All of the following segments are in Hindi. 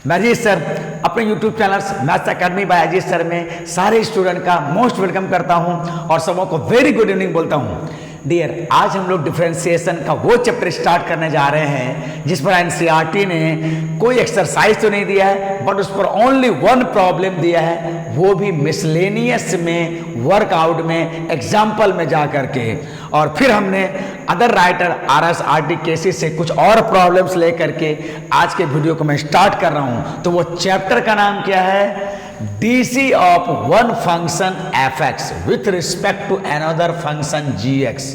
मैं अजीत सर अपने YouTube channel maths academy by Ajit sir में सारे स्टूडेंट का मोस्ट वेलकम करता हूं और सबों को वेरी गुड इवनिंग बोलता हूं। डियर, आज हम लोग डिफरेंशिएशन का वो चैप्टर स्टार्ट करने जा रहे हैं जिस पर एनसीईआरटी ने कोई एक्सरसाइज तो नहीं दिया है बट उस पर ओनली वन प्रॉब्लम दिया है, वो भी मिसलेनियस में, वर्कआउट में, एग्जाम्पल में जा करके। और फिर हमने other writer RS RT cases से कुछ और प्रॉब्लम्स लेकर के आज के वीडियो को मैं स्टार्ट कर रहा हूं। तो वो चैप्टर का नाम क्या है? DC of one function fx with respect to another function gx।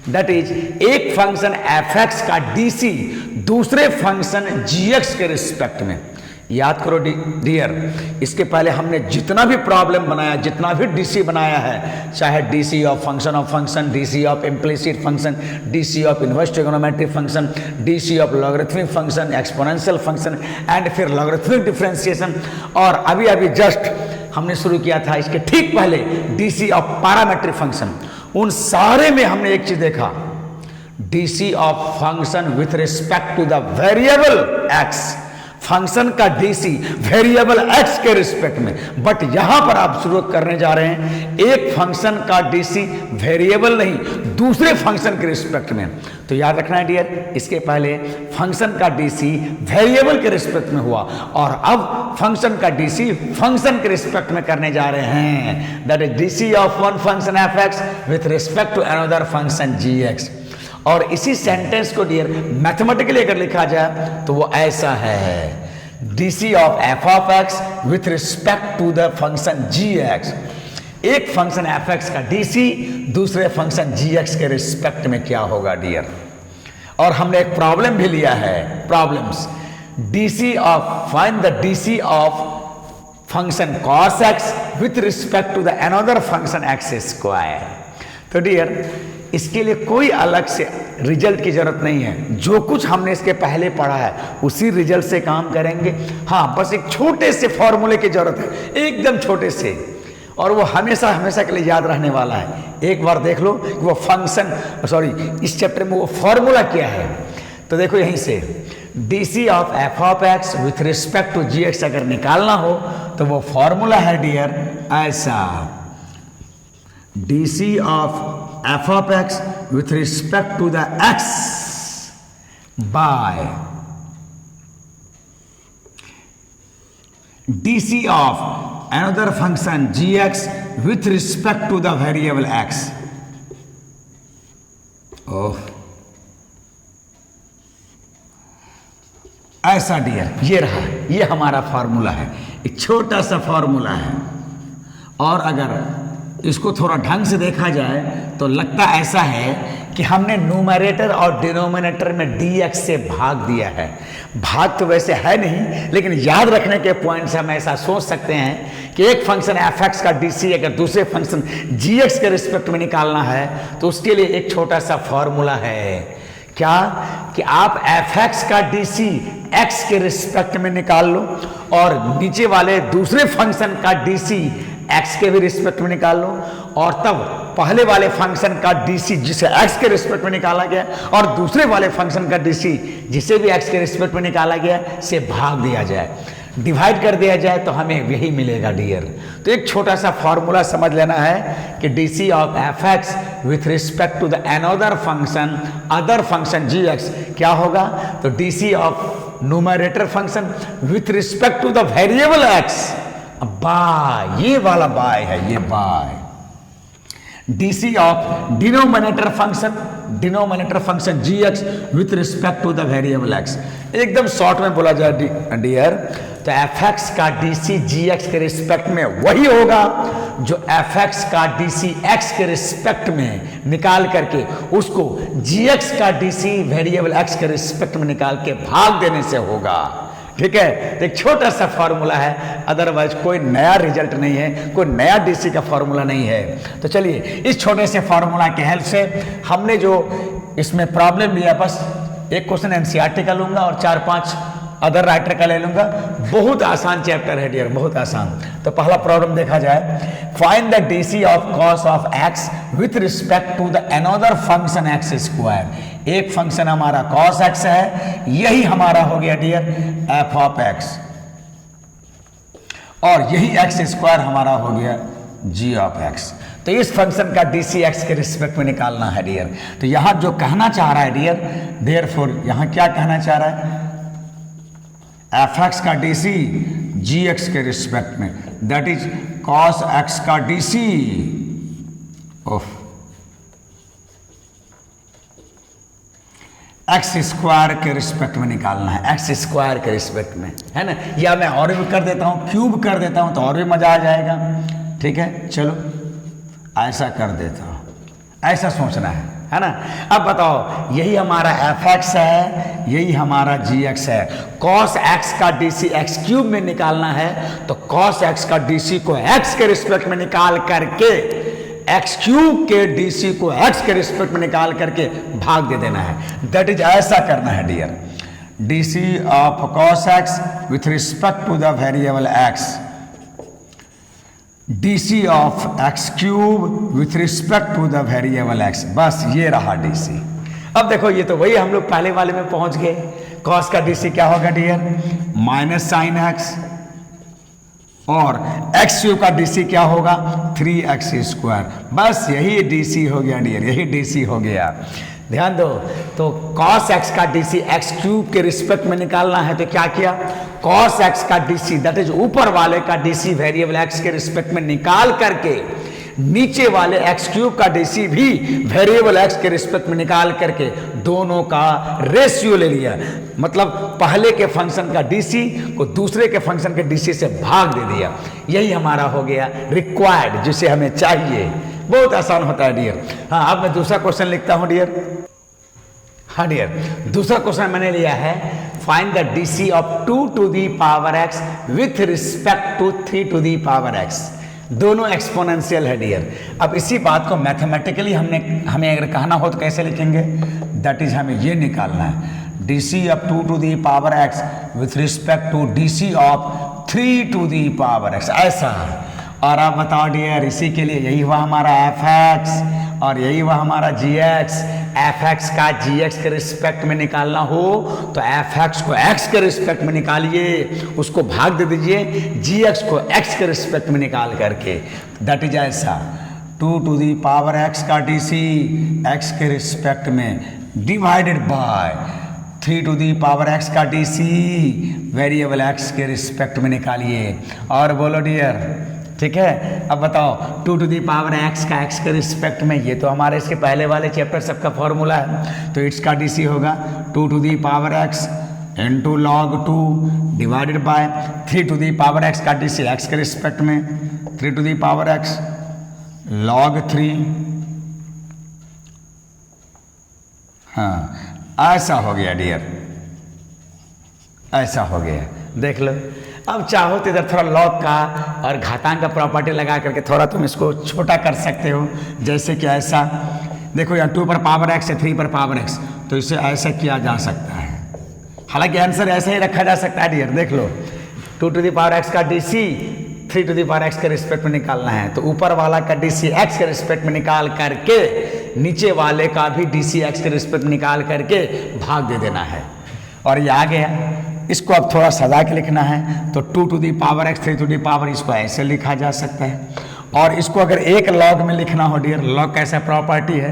That is एक फंक्शन fx का DC दूसरे फंक्शन gx के रिस्पेक्ट में। याद करो डियर, इसके पहले हमने जितना भी प्रॉब्लम बनाया, जितना भी DC बनाया है, चाहे DC of function, DC of implicit function, DC of inverse trigonometric function, DC of logarithmic function, exponential function and फिर लॉगरिथमिक डिफरेंशिएशन, और अभी अभी जस्ट हमने शुरू किया था इसके ठीक पहले DC ऑफ पैरामेट्रिक फंक्शन। उन सारे में हमने एक चीज देखा, DC of function with respect to the variable x, function का DC वेरिएबल x के रिस्पेक्ट में। बट यहां पर आप शुरू करने जा रहे हैं एक फंक्शन का DC वेरिएबल नहीं, दूसरे फंक्शन के रिस्पेक्ट में। तो याद रखना है डियर, इसके पहले फंक्शन का DC वेरिएबल के रिस्पेक्ट में हुआ और अब फंक्शन का DC फंक्शन के रिस्पेक्ट में करने जा रहे हैं। That is DC of one function fx with respect to another function gx। और इसी सेंटेंस को डियर मैथमेटिकली अगर लिखा जाए तो वो ऐसा है, DC of f of x with respect to the function gx। एक फंक्शन fx का DC दूसरे फंक्शन gx के रिस्पेक्ट में क्या होगा डियर। और हमने एक प्रॉब्लम भी लिया है, problems DC of find the DC of function cos x with respect to the another function x square. तो डियर, इसके लिए कोई अलग से रिजल्ट की जरूरत नहीं है, जो कुछ हमने इसके पहले पढ़ा है उसी रिजल्ट से काम करेंगे। हाँ, बस एक छोटे से फॉर्मूले की जरूरत है, एकदम छोटे से, और वो हमेशा हमेशा के लिए याद रहने वाला है। एक बार देख लो कि वो फंक्शन, इस चैप्टर में वो फॉर्मूला क्या है। तो देखो यहीं से DC of f of x with respect to gx अगर निकालना हो तो वो फॉर्मूला है डियर ऐसा, DC of f of x with respect to the x by DC of another function gx with respect to the variable x। ओह, ऐसा डियर, ये रहा, ये हमारा फॉर्मूला है, एक छोटा सा फॉर्मूला है। और अगर इसको थोड़ा ढंग से देखा जाए तो लगता ऐसा है कि हमने न्यूमरेटर और डिनोमिनेटर में dx से भाग दिया है। भाग तो वैसे है नहीं, लेकिन याद रखने के पॉइंट से हम ऐसा सोच सकते हैं कि एक फंक्शन fx का DC अगर दूसरे फंक्शन gx के रिस्पेक्ट में निकालना है तो उसके लिए एक छोटा सा फॉर्मूला है, क्या कि आप fx का DC x के रिस्पेक्ट में निकाल लो और नीचे वाले दूसरे फंक्शन का DC x के भी रिस्पेक्ट में निकाल लो, और तब पहले वाले फंक्शन का DC जिसे x के रिस्पेक्ट में निकाला गया और दूसरे वाले फंक्शन का DC जिसे भी x के रिस्पेक्ट में निकाला गया से भाग दिया जाए, डिवाइड कर दिया जाए, तो हमें यही मिलेगा डियर। तो एक छोटा सा फॉर्मूला समझ लेना है कि DC of fx with respect to the another function, other function gx क्या होगा। तो DC of numerator function with respect to the variable x, by, ये वाला बाय है, ये by. DC of denominator function gx with respect to the variable x। एकदम शॉर्ट में बोला जाए डियर, तो fx का DC gx के रिस्पेक्ट में वही होगा जो fx का DC x के रिस्पेक्ट में निकाल करके उसको gx का DC वेरिएबल x के रिस्पेक्ट में निकाल के भाग देने से होगा। ठीक है, तो एक छोटा सा फॉर्मूला है, अदरवाइज कोई नया रिजल्ट नहीं है, कोई नया DC का फॉर्मूला नहीं है। तो चलिए इस छोटे से फॉर्मूला के हेल्प से हमने जो इसमें प्रॉब्लम लिया, बस एक क्वेश्चन एनसीईआरटी का लूंगा और 4-5 अदर राइटर का ले लूंगा। बहुत आसान चैप्टर है डियर, बहुत आसान। तो पहला प्रॉब्लम देखा जाए, find the DC of cos of x with respect to the another function x square. एक फंक्शन हमारा cos x है, यही हमारा हो गया डियर f ऑफ x। और यही एक्स स्क्वायर हमारा हो गया जी ऑफ एक्स। तो इस फंक्शन का डी सी एक्स के रिस्पेक्ट में निकालना है डियर। तो यहां जो कहना चाह रहा है डियर, देयरफॉर यहां क्या कहना चाह रहा है, एफ एक्स का डी सी जी एक्स के रिस्पेक्ट में, दैट इज कॉस एक्स का D C of X square के रिस्पेक्ट में निकालना है, एक्स स्क्वायर के रिस्पेक्ट में, है ना। या मैं और भी कर देता हूं, क्यूब कर देता हूं तो और भी मजा आ जाएगा। ठीक है, चलो ऐसा कर देता हूं, ऐसा सोचना है ना। अब बताओ, यही हमारा एफ एक्स है, यही हमारा जी एक्स है। कॉस एक्स का डी सी एक्स क्यूब में निकालना है, तो कॉस एक्स का डी सी को एक्स के रिस्पेक्ट में निकाल करके एक्स क्यूब के डीसी को एक्स के रिस्पेक्ट में निकाल करके भाग दे देना है। दैट इज ऐसा करना है dear, DC of cos X with respect to the variable X, DC of X cube with respect to the variable X. बस ये रहा डीसी। अब देखो, ये तो वही हम लोग पहले वाले में पहुंच गए। कॉस का डीसी क्या होगा डियर, माइनस साइन एक्स, और एक्स क्यूब का डीसी क्या होगा 3x स्क्वायर। बस यही डीसी हो गया डियर, यही डीसी हो गया। ध्यान दो, तो cos x का डीसी एक्स क्यूब के रिस्पेक्ट में निकालना है, तो क्या किया, cos x का डीसी दैट इज ऊपर वाले का डीसी वेरिएबल x के रिस्पेक्ट में निकाल करके नीचे वाले एक्स क्यूब का डीसी भी वेरिएबल एक्स के रिस्पेक्ट में निकाल करके दोनों का रेशियो ले लिया। मतलब पहले के फंक्शन का डीसी को दूसरे के फंक्शन के डीसी से भाग दे दिया। यही हमारा हो गया रिक्वायर्ड, जिसे हमें चाहिए। बहुत आसान होता है डियर। हाँ, अब मैं दूसरा क्वेश्चन लिखता हूं डियर। हाँ डियर, दूसरा क्वेश्चन मैंने लिया है, find the DC of 2 to the power X with respect to 3 to the power X. दोनों एक्सपोनेंशियल है डियर। अब इसी बात को मैथमेटिकली हमें अगर कहना हो तो कैसे लिखेंगे, दैट इज हमें ये निकालना है, DC of 2 to the power X with respect to DC of 3 to the power X, ऐसा। और आप बताओ डियर, इसी के लिए यही हुआ हमारा एफ एक्स और यही हुआ हमारा जी एक्स। एफ एक्स का जी एक्स के रिस्पेक्ट में निकालना हो तो एफ एक्स को एक्स के रिस्पेक्ट में निकालिए, उसको भाग दे दीजिए जी एक्स को एक्स के रिस्पेक्ट में निकाल करके। दैट इज ऐसा, 2 टू दी पावर एक्स का डी सी एक्स के रिस्पेक्ट में divided by 3 to the power X का डी सी वेरिएबल एक्स के रिस्पेक्ट में निकालिए। और बोलो डियर, ठीक है। अब बताओ, 2 टू दी पावर एक्स का एक्स के रिस्पेक्ट में, ये तो हमारे इसके पहले वाले चैप्टर सबका फॉर्मूला है, तो इट्स का डीसी होगा 2 to the power X into log 2 divided by 3 to the power X का डीसी एक्स के रिस्पेक्ट में 3 to the power X log 3। हाँ, ऐसा हो गया डियर, ऐसा हो गया। देख लो, अब चाहो तो इधर थोड़ा लॉग का और घातांक का प्रॉपर्टी लगा करके थोड़ा तुम इसको छोटा कर सकते हो। जैसे कि ऐसा देखो, यहाँ 2 पर पावर एक्स है, 3 पर पावर एक्स, तो इसे ऐसा किया जा सकता है। हालांकि आंसर ऐसे ही रखा जा सकता है डियर। देख लो, 2 टू दी पावर एक्स का DC 3 to the power X के रिस्पेक्ट में निकालना है, तो ऊपर वाला का डीसी एक्स के रिस्पेक्ट में निकाल करके नीचे वाले का भी डीसी एक्स के रिस्पेक्ट में निकाल करके भाग दे देना है। और ये आ गया। इसको अब थोड़ा सजा के लिखना है, तो 2 to the power X 3 to the power, इसको ऐसे लिखा जा सकता है। और इसको अगर एक लॉग में लिखना हो डियर, लॉग कैसा प्रॉपर्टी है,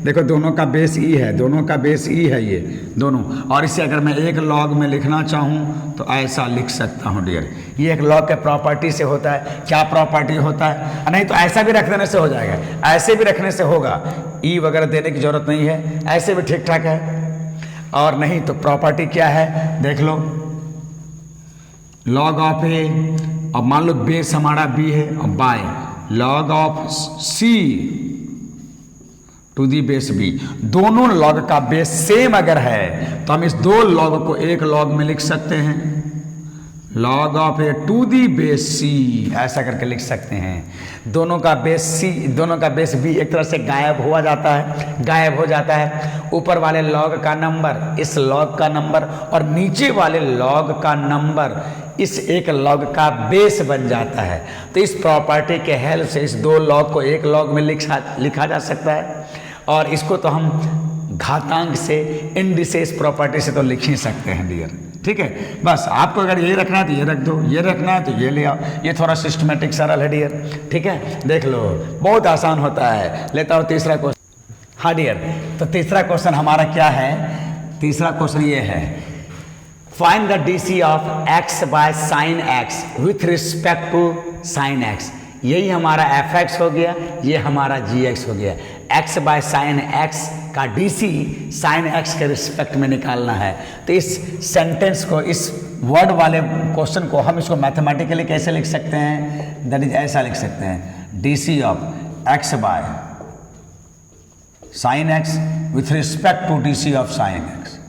देखो दोनों का बेस ई है, दोनों का बेस ई है ये दोनों, और इसे अगर मैं एक लॉग में लिखना चाहूँ तो ऐसा लिख सकता हूँ डियर। ये एक लॉग के प्रॉपर्टी से होता है। क्या प्रॉपर्टी होता है, नहीं तो ऐसा भी रख देने से हो जाएगा, ऐसे भी रखने से होगा, ई वगैरह देने की जरूरत नहीं है, ऐसे भी ठीक ठाक है। और नहीं तो प्रॉपर्टी क्या है, देख लो, लॉग ऑफ ए, अब मान लो बेस हमारा बी है, और by log of C to the base B. दोनों लॉग का बेस सेम अगर है तो हम इस दो लॉग को एक लॉग में लिख सकते हैं, log of A to the base C, ऐसा करके लिख सकते हैं। दोनों का बेस सी, दोनों का बेस बी एक तरह से गायब हो जाता है, गायब हो जाता है। ऊपर वाले लॉग का नंबर, इस लॉग का नंबर, और नीचे वाले लॉग का नंबर इस एक लॉग का बेस बन जाता है। तो इस प्रॉपर्टी के हेल्प से इस दो लॉग को एक लॉग में लिखा जा सकता है। और इसको तो हम घातांक से, इंडिसेस प्रॉपर्टी से तो लिख ही सकते हैं डियर। ठीक है। बस आपको अगर ये रखना है तो ये रख दो, ये रखना है तो ये ले आओ। ये थोड़ा सिस्टमेटिक सरल है डियर, ठीक है। देख लो बहुत आसान होता है। लेता हूँ तीसरा क्वेश्चन। हाँ डियर, तो तीसरा क्वेश्चन हमारा क्या है? तीसरा क्वेश्चन ये है, find the DC of x by sine X with respect to sine X. यही हमारा fx हो गया, ये हमारा gx हो गया। x बाय साइन एक्स का DC साइन x के रिस्पेक्ट में निकालना है। तो इस सेंटेंस को, इस वर्ड वाले क्वेश्चन को हम इसको मैथमेटिकली कैसे लिख सकते हैं? दैट इज ऐसा लिख सकते हैं, DC of x by sine X with respect to DC of sine X.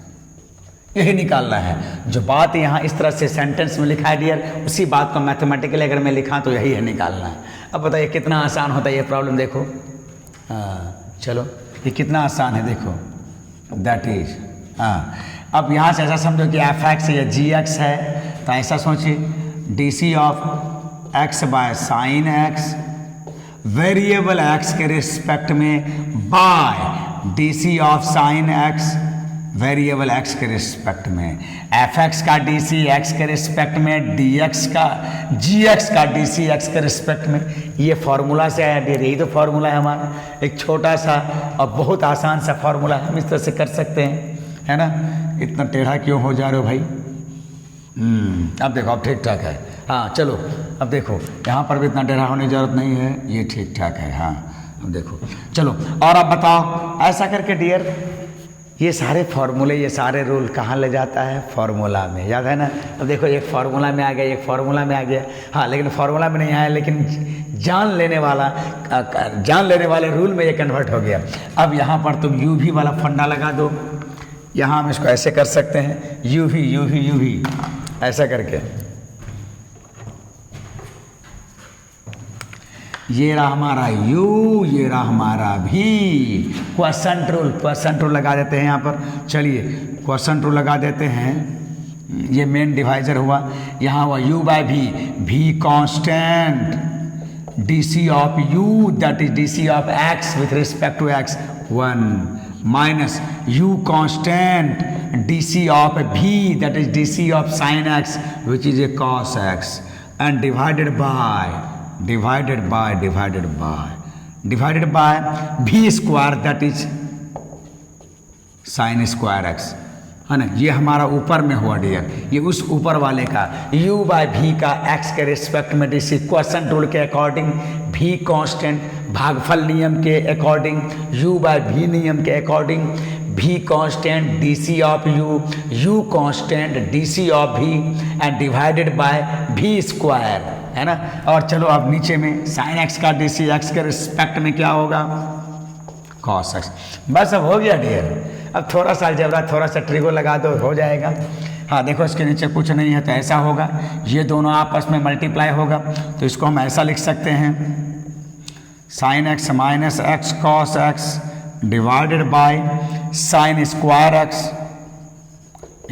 यही निकालना है। जो बात यहाँ इस तरह से सेंटेंस में लिखा है डियर, उसी बात को मैथमेटिकली अगर मैं लिखा तो यही है निकालना है। अब बताइए कितना आसान होता है ये प्रॉब्लम, देखो। हाँ चलो, ये कितना आसान है देखो, दैट इज। हाँ अब यहाँ से ऐसा समझो कि fx या gx है, तो ऐसा सोचिए DC of x by sine X variable x के रिस्पेक्ट में by DC of sine X variable x के रिस्पेक्ट में। fx का DC x के रिस्पेक्ट में, dx का gx का DC x के रिस्पेक्ट में। ये फॉर्मूला से आया डियर, यही तो फॉर्मूला है हमारा। एक छोटा सा और बहुत आसान सा फॉर्मूला हम इस तरह से कर सकते हैं, है ना। इतना टेढ़ा क्यों हो जा रहे हो भाई? अब देखो, अब ठीक ठाक है। हाँ चलो, अब देखो यहाँ पर भी इतना टेढ़ा होने की जरूरत नहीं है, ये ठीक ठाक है। हाँ अब देखो, चलो और अब बताओ। ऐसा करके डियर ये सारे फॉर्मूले, ये सारे रूल कहाँ ले जाता है? फॉर्मूला में, याद है ना। अब देखो एक फॉर्मूला में आ गया, एक फॉर्मूला में आ गया। हाँ लेकिन फॉर्मूला में नहीं आया, लेकिन जान लेने वाले रूल में ये कन्वर्ट हो गया। अब यहाँ पर तुम यू भी वाला फंडा लगा दो। यहाँ हम इसको ऐसे कर सकते हैं, यू भी ऐसा करके। ये रहा हमारा u, ये रहा हमारा v। क्वेश्चन रूल लगा देते हैं यहाँ पर। चलिए क्वेश्चन रूल लगा देते हैं। ये मेन डिवाइजर हुआ, यहाँ हुआ u by v constant DC of u, that is DC of x with respect to x 1 minus u constant DC of v, that is DC of sine x which is a cos x, and divided by v square, that is sine square x, है ना। ये हमारा ऊपर में हुआ डियर, ये उस ऊपर वाले का u बाय v का x के रिस्पेक्ट में DC क्वेश्चन रूल के अकॉर्डिंग, v कांस्टेंट भागफल नियम के अकॉर्डिंग, u बाय v नियम के according, v constant DC of u constant DC of v and divided by v square, है ना। और चलो अब नीचे में साइन x का DC x के रिस्पेक्ट में क्या होगा? cos x। बस अब हो गया डियर। अब थोड़ा सा अलजेब्रा, थोड़ा सा ट्रिगो लगा दो, हो जाएगा। हाँ देखो इसके नीचे कुछ नहीं है तो ऐसा होगा, ये दोनों आपस में मल्टीप्लाई होगा, तो इसको हम ऐसा लिख सकते हैं, sine x minus x cos x divided by sine square x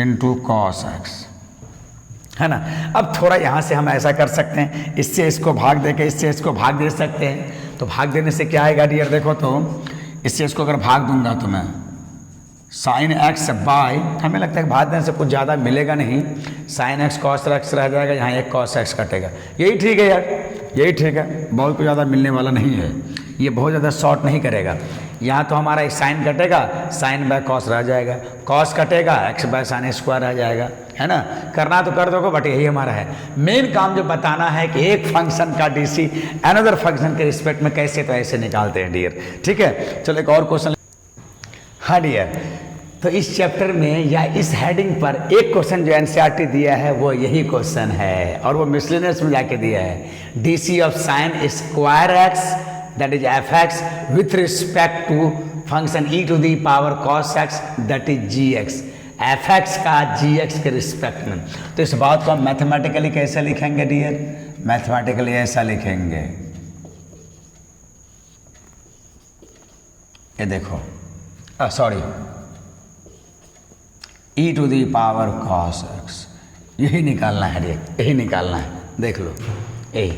into cos x, है ना। अब थोड़ा यहाँ से हम ऐसा कर सकते हैं, इससे इसको भाग दे के इससे इसको भाग दे सकते हैं। तो भाग देने से क्या आएगा डियर? देखो तो इससे इसको अगर भाग दूंगा तो मैं साइन एक्स बाय, हमें लगता है कि भाग देने से कुछ ज़्यादा मिलेगा नहीं, साइन एक्स कॉस एक्स रह जाएगा, यहाँ एक कॉस एक्स कटेगा। यही ठीक है यार, यही ठीक है, बहुत कुछ ज़्यादा मिलने वाला नहीं है, ये बहुत ज़्यादा शॉर्ट नहीं करेगा। यहाँ तो हमारा एक साइन कटेगा, साइन बाय कॉस रह जाएगा, कॉस कटेगा, एक्स बाय साइन स्क्वायर रह जाएगा, है ना। करना तो कर दोगे, बट यही हमारा है मेन काम, जो बताना है कि एक फंक्शन का DC अनदर फंक्शन के रिस्पेक्ट में कैसे तो ऐसे निकालते हैं डियर, ठीक है। चलो एक और क्वेश्चन। हाँ डियर, तो इस चैप्टर में या इस हेडिंग पर एक क्वेश्चन जो NCERT दिया है वो यही क्वेश्चन है, और वो मिसलेनियस में जाके दिया है, DC of sine square X that is fx with respect to function e to the power cos x that is gx, fx का gx के रिस्पेक्ट में। तो इस बात को हम मैथमेटिकली कैसे लिखेंगे डियर? मैथमेटिकली ऐसा लिखेंगे, ये देखो, sorry, e to the power cos x, यही निकालना है डियर, यही निकालना है, देख लो यही।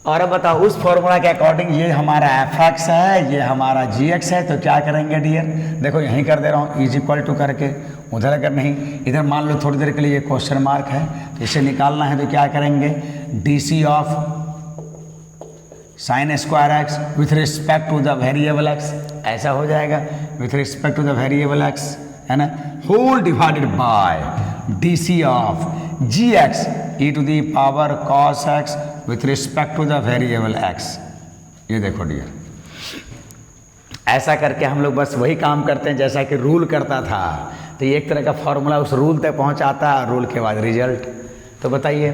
और अब बताओ उस फॉर्मूला के अकॉर्डिंग ये हमारा fx है, ये हमारा gx है, तो क्या करेंगे डियर? देखो यहीं कर दे रहा हूँ, इज इक्वल टू करके उधर अगर नहीं, इधर मान लो थोड़ी देर के लिए ये क्वेश्चन मार्क है, तो इसे निकालना है तो क्या करेंगे, D C of sine square X with respect to the variable X, ऐसा हो जाएगा, with respect to the variable X, है ना, whole divided by D C of G X E to the power cos X with respect to the variable X. ये देखो डियर, ऐसा करके हम लोग बस वही काम करते हैं जैसा कि रूल करता था। तो ये एक तरह का फॉर्मूला उस रूल तक पहुंचाता है, रूल के बाद रिजल्ट। तो बताइए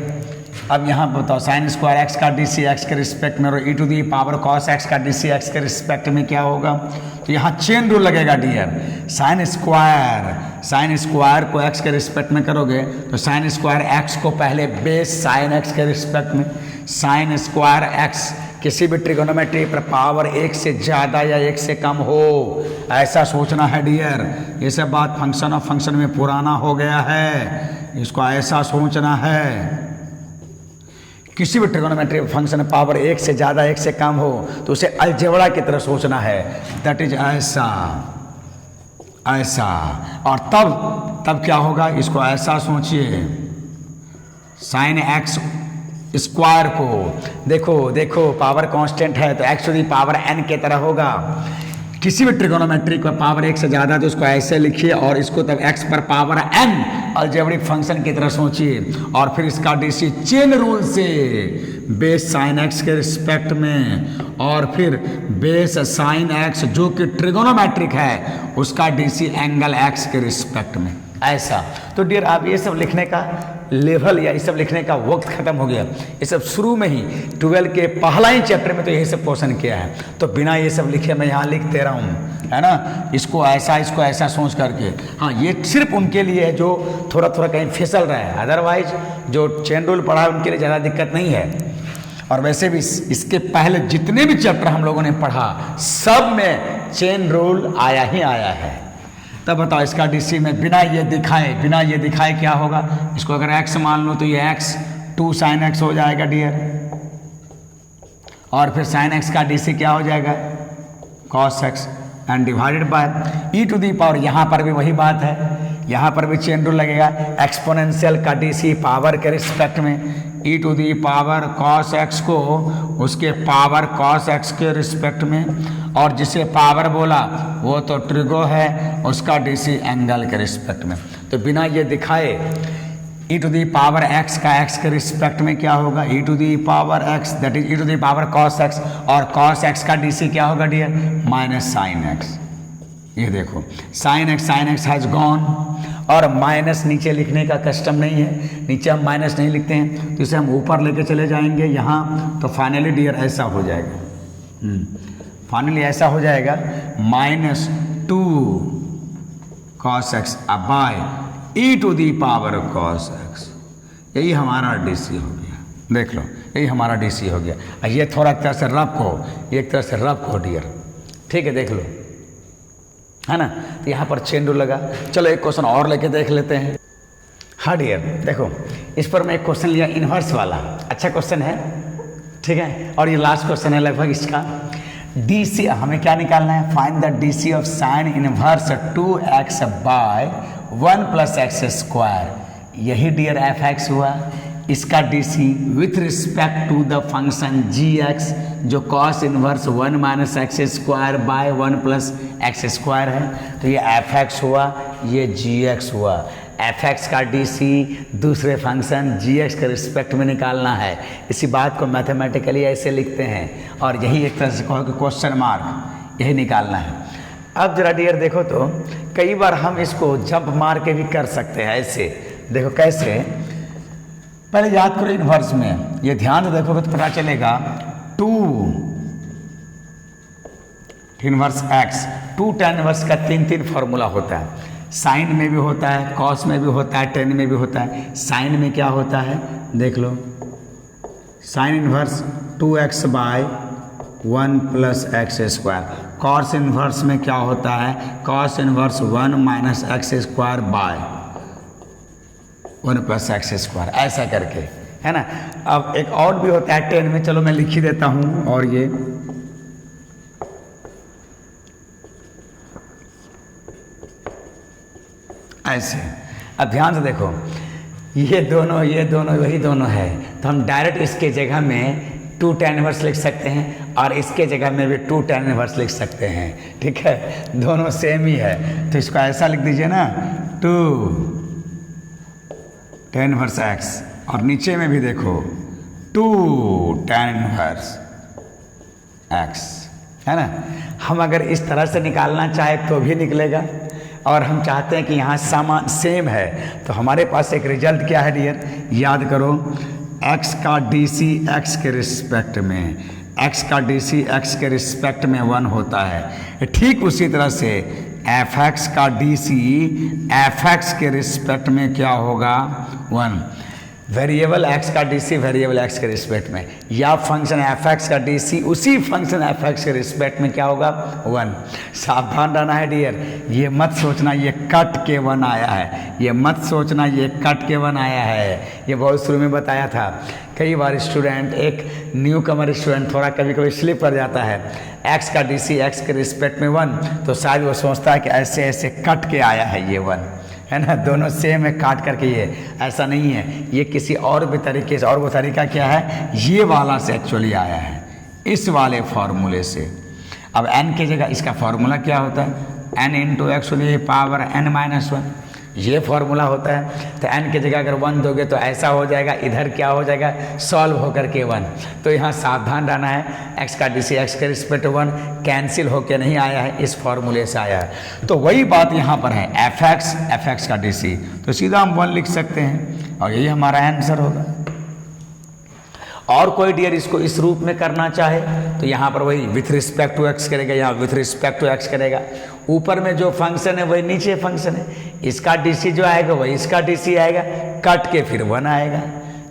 अब यहाँ बताओ, साइन स्क्वायर एक्स का डी सी एक्स के रिस्पेक्ट में और e to the power cos x का डी सी एक्स के रिस्पेक्ट में क्या होगा, तो यहाँ चेन रूल लगेगा डियर। साइन स्क्वायर को एक्स के रिस्पेक्ट में करोगे तो साइन स्क्वायर एक्स को पहले बेस साइन एक्स के रिस्पेक्ट में, साइन स्क्वायर एक्स किसी भी ट्रिगोनोमेट्री पर पावर एक से ज़्यादा या एक से कम हो, ऐसा सोचना है डियर। ये सब बात फंक्शन ऑफ फंक्शन में पुराना हो गया है, इसको ऐसा सोचना है। किसी भी ट्रिगोनोमेट्री फंक्शन पावर एक से ज़्यादा एक से कम हो तो उसे अलजेब्रा की तरह सोचना है, दैट इज ऐसा ऐसा। और तब क्या होगा, इसको ऐसा सोचिए, साइन एक्स स्क्वायर को देखो पावर कांस्टेंट है तो X to the power N के तरह होगा। किसी भी ट्रिगोनोमेट्री का पावर एक से ज़्यादा तो उसको ऐसे लिखिए और इसको तब एक्स पर पावर एन अलजेब्रिक फंक्शन की तरह सोचिए। और फिर इसका डीसी चेन रूल से बेस साइन एक्स के रिस्पेक्ट में और फिर बेस साइन एक्स जो कि ट्रिगोनोमेट्रिक है उसका डीसी एंगल एक्स के रिस्पेक्ट में, ऐसा। तो डियर आप ये सब लिखने का लेवल या ये सब लिखने का वक्त खत्म हो गया। ये सब शुरू में ही 12 के पहला ही चैप्टर में तो यही सब क्वेश्चन किया है, तो बिना ये सब लिखे मैं यहाँ लिख दे रहा हूँ, है ना, इसको ऐसा सोच करके। हाँ, ये सिर्फ उनके लिए है जो थोड़ा कहीं फिसल रहा है, अदरवाइज जो चेन रूल पढ़ा है उनके लिए ज़्यादा दिक्कत नहीं है। और वैसे भी इसके पहले जितने भी चैप्टर हम लोगों ने पढ़ा सब में चेन रूल आया ही आया है। तब बताओ इसका डीसी में बिना ये दिखाए क्या होगा, इसको अगर x मान लो तो ये x 2 sin x हो जाएगा डियर, और फिर sin x का डीसी क्या हो जाएगा, cos x and divided by E to the power. यहाँ पर भी वही बात है, यहाँ पर भी चेन रूल लगेगा, एक्सपोनेंशियल का डीसी पावर के रिस्पेक्ट में, e to the power cos x को उसके पावर cos x के रिस्पेक्ट में, और जिसे पावर बोला वो तो ट्रिगो है, उसका डीसी एंगल के रिस्पेक्ट में। तो बिना ये दिखाए e to the power x का x के रिस्पेक्ट में क्या होगा, e to the power x that is e to the power cos x, और cos x का डीसी क्या होगा डियर, माइनस साइन x। ये देखो साइन x हैज गॉन, और माइनस नीचे लिखने का कस्टम नहीं है, नीचे हम माइनस नहीं लिखते हैं, तो इसे हम ऊपर लेके चले जाएंगे यहाँ, तो फाइनली डियर ऐसा हो जाएगा, फाइनली ऐसा हो जाएगा -2 cos x by E to the power cos x। यही हमारा डीसी हो गया, देख लो यही हमारा डीसी हो गया। ये थोड़ा एक तरह से रफ हो, एक तरह से रफ हो डियर, ठीक है, देख लो, है ना। तो यहाँ पर चेन रूल लगा। चलो एक क्वेश्चन और लेके देख लेते हैं। हाँ डियर देखो, इस पर मैं एक क्वेश्चन लिया इन्वर्स वाला, अच्छा क्वेश्चन है, ठीक है, और ये लास्ट क्वेश्चन है लगभग इसका। डीसी हमें क्या निकालना है, find the DC of sine inverse 2x by 1 + x²। यही डियर fx हुआ, इसका DC with respect to the function gx जो cos inverse 1 - x² by 1 + x² है। तो ये fx हुआ, ये gx हुआ। fx का डीसी दूसरे फंक्शन gx के रिस्पेक्ट में निकालना है। इसी बात को मैथमेटिकली ऐसे लिखते हैं, और यही एक तरह से कहो कि क्वेश्चन मार्क, यही निकालना है। अब जरा डियर देखो तो कई बार हम इसको जंप मार के भी कर सकते हैं, ऐसे देखो कैसे। पहले याद करो इन्वर्स में, ये ध्यान से देखोगे तो पता चलेगा 2 इनवर्स x, 2 tan इनवर्स का 3 फॉर्मूला होता है, साइन में भी होता है, कॉस में भी होता है, टेन में भी होता है। साइन में क्या होता है देख लो, sine inverse 2x by 1 + x²। Cos inverse में क्या होता है, cos inverse 1 - x² by 1 + x², ऐसा करके, है ना। अब एक और भी होता है टेन में, चलो मैं लिख ही देता हूँ, और ये ऐसे। अब ध्यान से देखो, ये दोनों वही दोनों है, तो हम डायरेक्ट इसके जगह में 2 tan इनवर्स लिख सकते हैं और इसके जगह में भी 2 tan इनवर्स लिख सकते हैं। ठीक है, दोनों सेम ही है, तो इसको ऐसा लिख दीजिए ना, 2 tan इनवर्स x, और नीचे में भी देखो 2 tan इनवर्स x, है ना। हम अगर इस तरह से निकालना चाहे तो भी निकलेगा, और हम चाहते हैं कि यहाँ समान सेम है, तो हमारे पास एक रिजल्ट क्या है डियर, याद करो, x का DC x के रिस्पेक्ट में, x का DC x के रिस्पेक्ट में 1 होता है। ठीक उसी तरह से fx का DC fx के रिस्पेक्ट में क्या होगा, 1। वेरिएबल x का DC वेरिएबल x के रिस्पेक्ट में, या फंक्शन fx का DC उसी फंक्शन fx के रिस्पेक्ट में क्या होगा, 1। सावधान रहना है डियर, ये मत सोचना ये कट के 1 आया है, ये मत सोचना ये कट के 1 आया है। ये बहुत शुरू में बताया था, कई बार स्टूडेंट, एक न्यू कमर स्टूडेंट थोड़ा कभी कभी स्लिप कर जाता है, x का DC x के रिस्पेक्ट में 1, तो शायद वो सोचता है कि ऐसे ऐसे कट के आया है ये 1, है ना, दोनों सेम है काट करके। ये ऐसा नहीं है, ये किसी और भी तरीके से, और वो तरीका क्या है, ये वाला से एक्चुअली आया है, इस वाले फॉर्मूले से। अब n की जगह इसका फॉर्मूला क्या होता है, n into x power n-1, ये फॉर्मूला होता है। तो n की जगह अगर 1 दोगे तो ऐसा हो जाएगा, इधर क्या हो जाएगा, सॉल्व होकर के 1। तो यहाँ सावधान रहना है, x का DC x के रिस्पेक्ट 1 कैंसिल होके नहीं आया है, इस फॉर्मूले से आया है। तो वही बात यहाँ पर है, fx का DC, तो सीधा हम 1 लिख सकते हैं और यही हमारा आंसर होगा। और कोई डियर इसको इस रूप में करना चाहे तो यहाँ पर वही विथ रिस्पेक्ट टू x करेगा, यहाँ विथ रिस्पेक्ट टू x करेगा। ऊपर में जो फंक्शन है वही नीचे फंक्शन है, इसका DC जो आएगा वही इसका DC आएगा, कट के फिर 1 आएगा।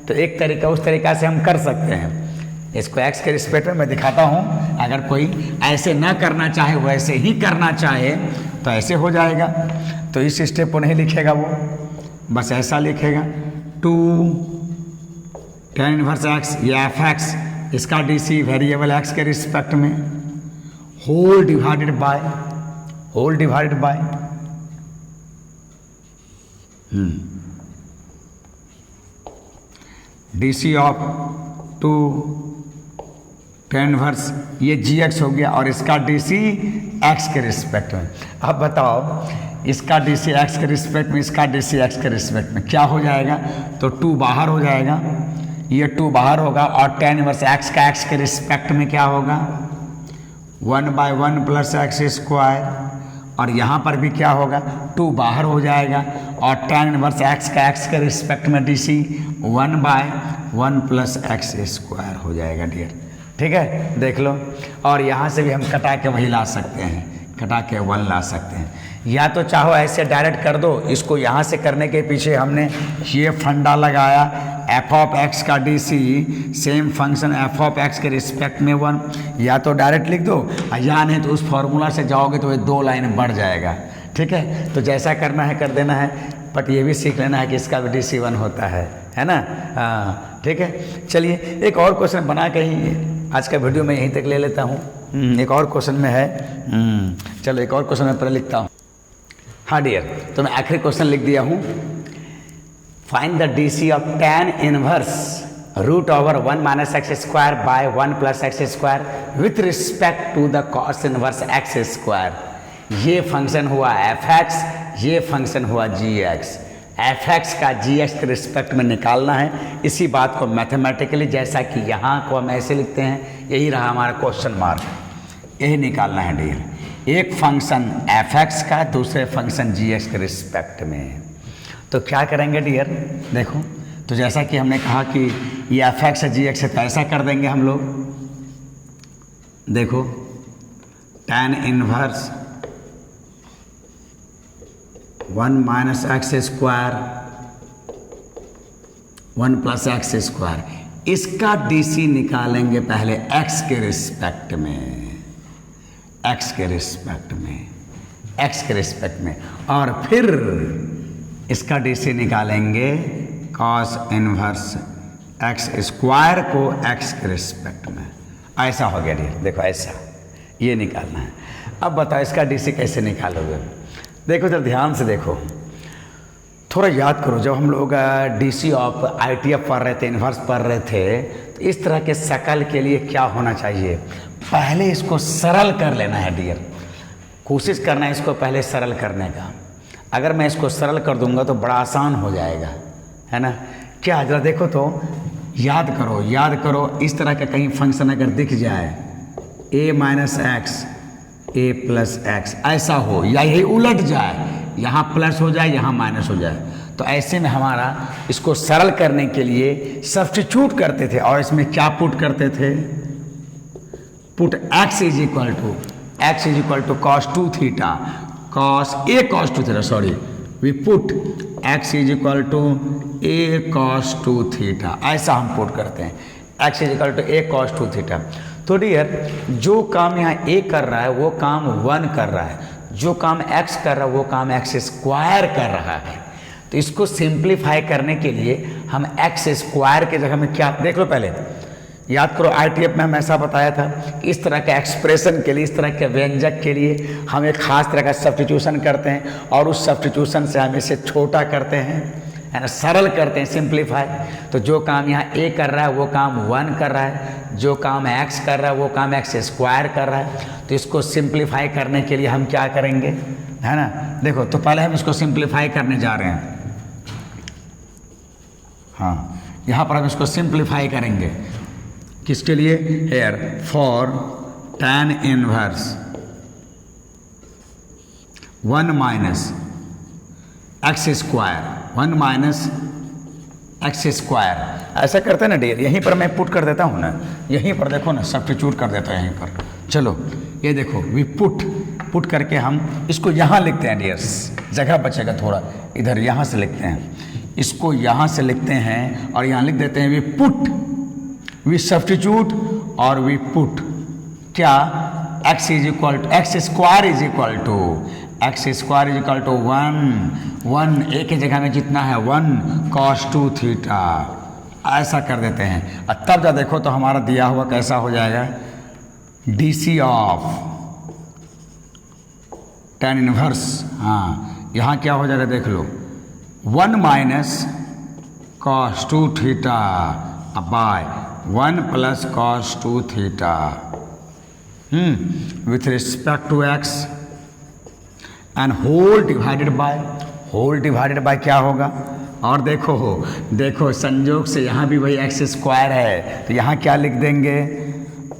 तो एक तरीका, उस तरीका से हम कर सकते हैं। इसको x के रिस्पेक्ट में मैं दिखाता हूँ, अगर कोई ऐसे ना करना चाहे, वैसे ही करना चाहे तो ऐसे हो जाएगा। तो इस स्टेप को नहीं लिखेगा वो, बस ऐसा लिखेगा, 2 tan इनवर्स x, ये fx, इसका DC वेरिएबल x के रिस्पेक्ट में, whole divided by DC of 2 tan inverse, ये gx हो गया, और इसका DC x के रिस्पेक्ट में। अब बताओ, इसका DC x के रिस्पेक्ट में, इसका DC x के रिस्पेक्ट में क्या हो जाएगा, तो 2 बाहर हो जाएगा, ये 2 बाहर होगा, और tan इनवर्स x का x के रिस्पेक्ट में क्या होगा, 1/1 प्लस x स्क्वायर, और यहाँ पर भी क्या होगा, 2 बाहर हो जाएगा, और tan इनवर्स x का x के रिस्पेक्ट में DC 1/1 प्लस x स्क्वायर हो जाएगा डियर। ठीक है, देख लो। और यहाँ से भी हम कटा के वही ला सकते हैं, कटा के 1 ला सकते हैं, या तो चाहो ऐसे डायरेक्ट कर दो। इसको यहाँ से करने के पीछे हमने ये फंडा लगाया, f ऑफ x का DC same function f of x के रिस्पेक्ट में 1, या तो डायरेक्ट लिख दो, या नहीं तो उस फॉर्मूला से जाओगे तो ये 2 लाइन बढ़ जाएगा। ठीक है, तो जैसा करना है कर देना है, बट ये भी सीख लेना है कि इसका भी DC 1 होता है ना। हाँ ठीक है, चलिए एक और क्वेश्चन बना के ही आज का वीडियो में यहीं तक ले लेता हूँ। एक और क्वेश्चन में है, चलो एक और क्वेश्चन में पहले लिखता हूँ। हाँ डियर, तो मैं आखिरी क्वेश्चन लिख दिया हूँ, find the DC of tan inverse root over 1 minus X square by 1 plus X square with respect to the cos inverse X square. ये फंक्शन हुआ fx, ये फंक्शन हुआ gx। fx का gx के रिस्पेक्ट में निकालना है, इसी बात को मैथमेटिकली, जैसा कि यहाँ को हम ऐसे लिखते हैं, यही रहा हमारा क्वेश्चन मार्क, यही निकालना है डियर। एक फंक्शन fx का, दूसरे फंक्शन gx के रिस्पेक्ट में। तो क्या करेंगे डियर, देखो, तो जैसा कि हमने कहा कि ये fx है gx है, तो ऐसा कर देंगे हम लोग, देखो tan inverse 1 minus X square 1 plus X square, इसका DC निकालेंगे पहले x के रिस्पेक्ट में, x के रिस्पेक्ट में, x के रिस्पेक्ट में, और फिर इसका DC निकालेंगे cos इनवर्स x स्क्वायर को x के रिस्पेक्ट में। ऐसा हो गया डियर, देखो ऐसा ये निकालना है। अब बताओ इसका DC कैसे निकालोगे। देखो जरा ध्यान से देखो, थोड़ा याद करो, जब हम लोग डीसी ऑफ आईटीएफ पढ़ रहे थे, इन्वर्स पढ़ रहे थे, तो इस तरह के शकल के लिए क्या होना चाहिए, पहले इसको सरल कर लेना है डियर। कोशिश करना है इसको पहले सरल करने का। अगर मैं इसको सरल कर दूंगा तो बड़ा आसान हो जाएगा, है ना। क्या जरा देखो तो, याद करो इस तरह का कहीं फंक्शन अगर दिख जाए a minus x A plus x ऐसा हो, या यही उलट जाए, यहाँ प्लस हो जाए यहाँ माइनस हो जाए, तो ऐसे में हमारा इसको सरल करने के लिए सब्स्टिट्यूट करते थे। और इसमें क्या पुट करते थे, put x is equal to cos 2 theta, cos A cos 2 theta, sorry we put x is equal to A cos 2 theta, ऐसा हम पुट करते हैं, x is equal to A cos 2 theta. तो डियर जो काम यहाँ a कर रहा है वो काम 1 कर रहा है, जो काम x कर रहा है वो काम x स्क्वायर कर रहा है। तो इसको सिंप्लीफाई करने के लिए हम x स्क्वायर के जगह में क्या, देख लो पहले याद करो, आईटीएफ में हम ऐसा बताया था कि इस तरह के एक्सप्रेशन के लिए, इस तरह के व्यंजक के लिए हम एक खास तरह का सब्स्टिट्यूशन करते हैं, और उस सब्स्टिट्यूशन से हम इसे छोटा करते हैं, है ना, सरल करते हैं, सिंप्लीफाई। तो जो काम यहाँ a कर रहा है वो काम 1 कर रहा है, जो काम x कर रहा है वो काम x स्क्वायर कर रहा है। तो इसको सिंप्लीफाई करने के लिए हम क्या करेंगे, है ना, देखो तो पहले हम इसको सिंप्लीफाई करने जा रहे हैं। हाँ, यहाँ पर हम इसको सिंप्लीफाई करेंगे, किसके लिए, here for tan inverse 1 minus X square, 1 minus X square, ऐसा करते हैं ना डियर। यहीं पर मैं पुट कर देता हूँ ना, यहीं पर देखो ना, सब्स्टिट्यूट कर देता हूँ यहीं पर। चलो ये देखो, वी पुट करके हम इसको यहाँ लिखते हैं डियर, जगह बचेगा थोड़ा, इधर यहाँ से लिखते हैं, इसको यहाँ से लिखते हैं और यहाँ लिख देते हैं वी पुट, वी सब्स्टिट्यूट और वी पुट क्या, x is equal to X square is equal to 1 एक ही जगह में जितना है 1 cos 2 थीटा, ऐसा कर देते हैं। और तब जब देखो तो हमारा दिया हुआ कैसा हो जाएगा, डीसी ऑफ tan इनवर्स, हाँ यहाँ क्या हो जाएगा देख लो, 1 minus cos 2 theta by 1 plus cos 2 theta with respect to x and whole divided by क्या होगा, और देखो संयोग से यहाँ भी वही एक्स स्क्वायर है, तो यहाँ क्या लिख देंगे,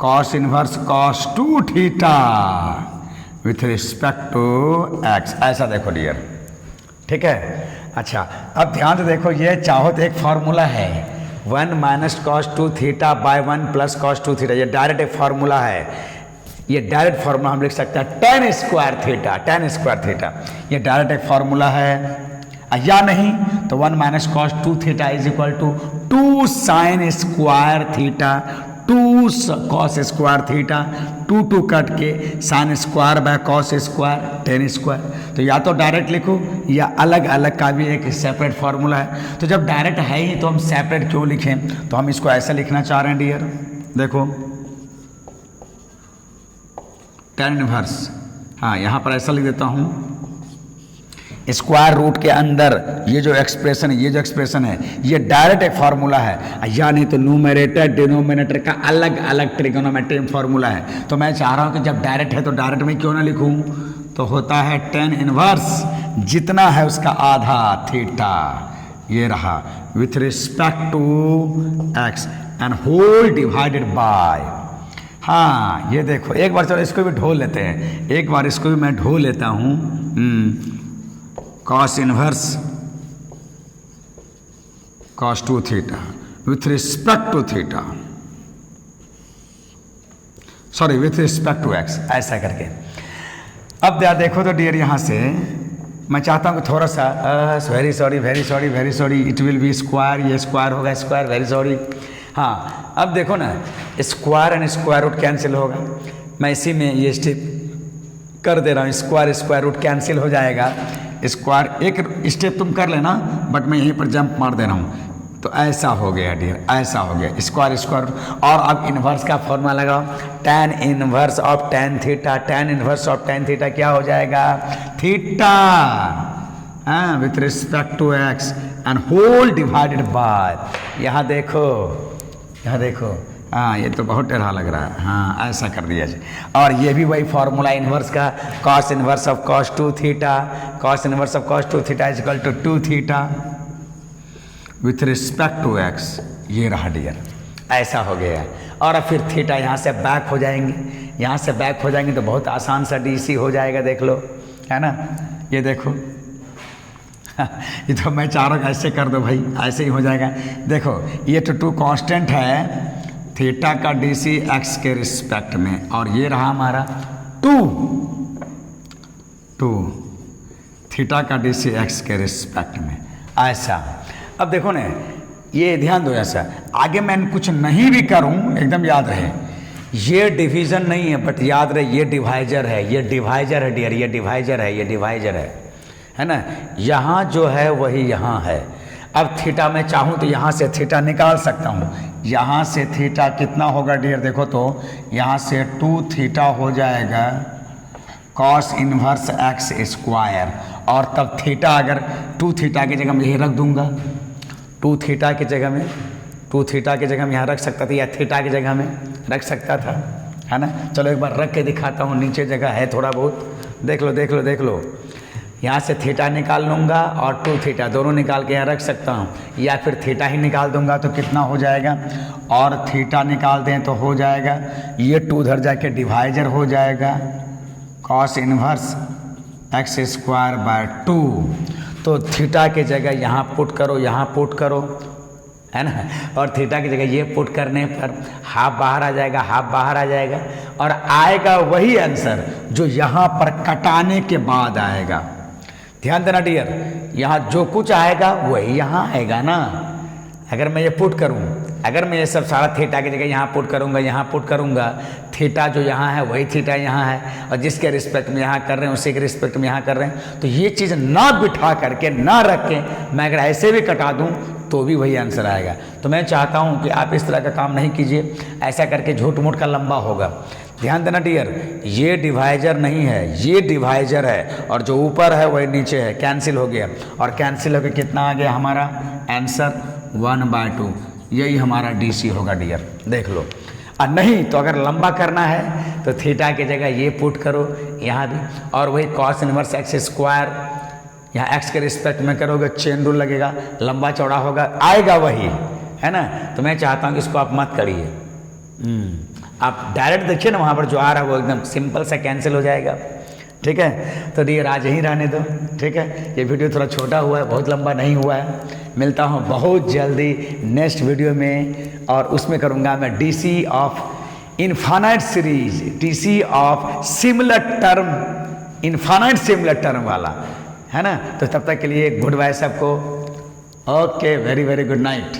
cos inverse cos 2 theta with respect to x, ऐसा देखो डियर, ठीक है। अच्छा अब ध्यान से देखो, ये चाहो तो एक फॉर्मूला है 1 minus cos 2 theta by 1 plus cos 2 theta, ये डायरेक्ट एक फॉर्मूला है, ये डायरेक्ट फॉर्मूला हम लिख सकते हैं tan स्क्वायर थीटा, ये डायरेक्ट एक फॉर्मूला है। या नहीं तो 1 minus cos 2 theta is equal to 2 sine square theta, 2 cos square theta, 2 cut के sine square by cos square tan square. तो या तो डायरेक्ट लिखो या अलग अलग का भी एक सेपरेट फॉर्मूला है। तो जब डायरेक्ट है ही तो हम सेपरेट क्यों लिखें, तो हम इसको ऐसा लिखना चाह रहे हैं डियर, देखो tan इनवर्स, हाँ यहाँ पर ऐसा लिख देता हूँ, स्क्वायर रूट के अंदर ये जो एक्सप्रेशन है ये डायरेक्ट एक फार्मूला है, या नहीं तो न्यूमरेटर डिनोमिनेटर का अलग अलग ट्रिगोनोमेट्री फार्मूला है। तो मैं चाह रहा हूँ कि जब डायरेक्ट है तो डायरेक्ट में क्यों ना लिखूँ, तो होता है tan इनवर्स जितना है उसका आधा थीटा, ये रहा with respect to x and whole divided by, हाँ ये देखो एक बार चलो इसको भी ढो लेते हैं, एक बार इसको भी मैं ढो लेता हूँ, cos inverse cos 2 theta with respect to theta, sorry with respect to x, ऐसा करके। अब देखो तो डियर यहाँ से मैं चाहता हूँ कि थोड़ा सा very sorry it will be square, ये स्क्वायर होगा स्क्वायर, वेरी सॉरी। हाँ अब देखो ना, square and square root cancel होगा, मैं इसी में ये स्टेप कर दे रहा हूँ, स्क्वायर रूट कैंसिल हो जाएगा, स्क्वायर एक स्टेप तुम कर लेना, बट मैं यहीं पर जंप मार दे रहा हूँ। तो ऐसा हो गया डियर, ऐसा हो गया स्क्वायर। और अब इन्वर्स का फॉर्मूला लगाओ, tan inverse of tan theta, tan inverse of tan theta क्या हो जाएगा, theta with respect to x and whole divided by, यहाँ देखो, यहाँ देखो, हाँ ये तो बहुत टेढ़ा लग रहा है, हाँ ऐसा कर दिया जी। और ये भी वही फॉर्मूला इन्वर्स का, cos inverse of cos 2 theta, cos inverse of cos 2 theta is equal to 2 theta with respect to x, ये रहा डियर, ऐसा हो गया। और अब फिर थीटा यहाँ से बैक हो जाएंगे, यहाँ से बैक हो जाएंगे तो बहुत आसान सा डीसी हो जाएगा, देख लो, है ना, ये देखो ये तो मैं चारों ऐसे कर दो भाई, ऐसे ही हो जाएगा। देखो ये तो 2 कांस्टेंट है थीटा का डीसी एक्स के रिस्पेक्ट में, और ये रहा हमारा 2 थीटा का डीसी एक्स के रिस्पेक्ट में, ऐसा। अब देखो ना, ये ध्यान दो, ऐसा आगे मैं कुछ नहीं भी करूं एकदम याद रहे, ये डिवीजन नहीं है बट याद रहे ये डिवाइजर है, ये डिवाइजर है डियर, ये डिवाइजर है, ये डिवाइजर है ना। यहाँ जो है वही यहाँ है। अब थीटा मैं चाहूँ तो यहाँ से थीटा निकाल सकता हूँ, यहाँ से थीटा कितना होगा डियर, देखो तो यहाँ से 2 थीटा हो जाएगा कॉस इन्वर्स एक्स स्क्वायर, और तब थीटा अगर 2 थीटा की जगह मैं यही रख दूंगा, 2 थीटा की जगह में 2 थीटा की जगह में यहाँ रख सकता था, या थीटा की जगह में रख सकता था, है ना। चलो एक बार रख के दिखाता हूँ, नीचे जगह है थोड़ा बहुत, देख लो देख लो देख लो, यहाँ से थीटा निकाल लूँगा और 2 थीटा दोनों निकाल के यहाँ रख सकता हूँ, या फिर थीटा ही निकाल दूंगा तो कितना हो जाएगा, और थीटा निकाल दें तो हो जाएगा ये 2 उधर जाके डिवाइजर हो जाएगा cos inverse x square bye 2। तो थीटा की जगह यहाँ पुट करो, यहाँ पुट करो, है ना, और थीटा की जगह ये पुट करने पर हाफ बाहर आ जाएगा, हाफ बाहर आ जाएगा, और आएगा वही आंसर जो यहाँ पर कटाने के बाद आएगा। ध्यान देना डियर, यहाँ जो कुछ आएगा वही यहाँ आएगा ना। अगर मैं ये पुट करूँ, अगर मैं ये सब सारा थीटा की जगह यहाँ पुट करूँगा, यहाँ पुट करूँगा, थीटा जो यहाँ है वही थीटा यहाँ है, और जिसके रिस्पेक्ट में यहाँ कर रहे हैं उसी के रिस्पेक्ट में यहाँ कर रहे हैं, तो ये चीज़ ना बिठा करके ना रख के मैं अगर ऐसे भी कटा दूँ तो भी वही आंसर आएगा। तो मैं चाहता हूँ कि आप इस तरह का काम नहीं कीजिए, ऐसा करके झूठ मूठ का लंबा होगा। ध्यान देना डियर, ये डिवाइजर नहीं है, ये डिवाइजर है, और जो ऊपर है वही नीचे है, कैंसिल हो गया, और कैंसिल होकर कितना आ गया हमारा आंसर 1/2, यही हमारा डीसी होगा डियर, देख लो। और नहीं तो अगर लंबा करना है तो थीटा की जगह ये पुट करो यहाँ भी, और वही कॉस इनवर्स एक्स स्क्वायर यहाँ एक्स के रिस्पेक्ट में करोगे, चेन रूल लगेगा, लंबा चौड़ा होगा, आएगा वही, है ना। तो मैं चाहता हूँ कि इसको आप मत करिए, आप डायरेक्ट देखिए ना, वहाँ पर जो आ रहा है वो एकदम सिंपल सा कैंसिल हो जाएगा, ठीक है। तो डियर आज यहीं रहने दो, ठीक है। ये वीडियो थोड़ा छोटा हुआ है, बहुत लंबा नहीं हुआ है। मिलता हूँ बहुत जल्दी नेक्स्ट वीडियो में, और उसमें करूँगा मैं DC of infinite series, DC of similar term, infinite similar term वाला, है ना। तो तब तक के लिए गुड बाय सबको, okay, very very good night.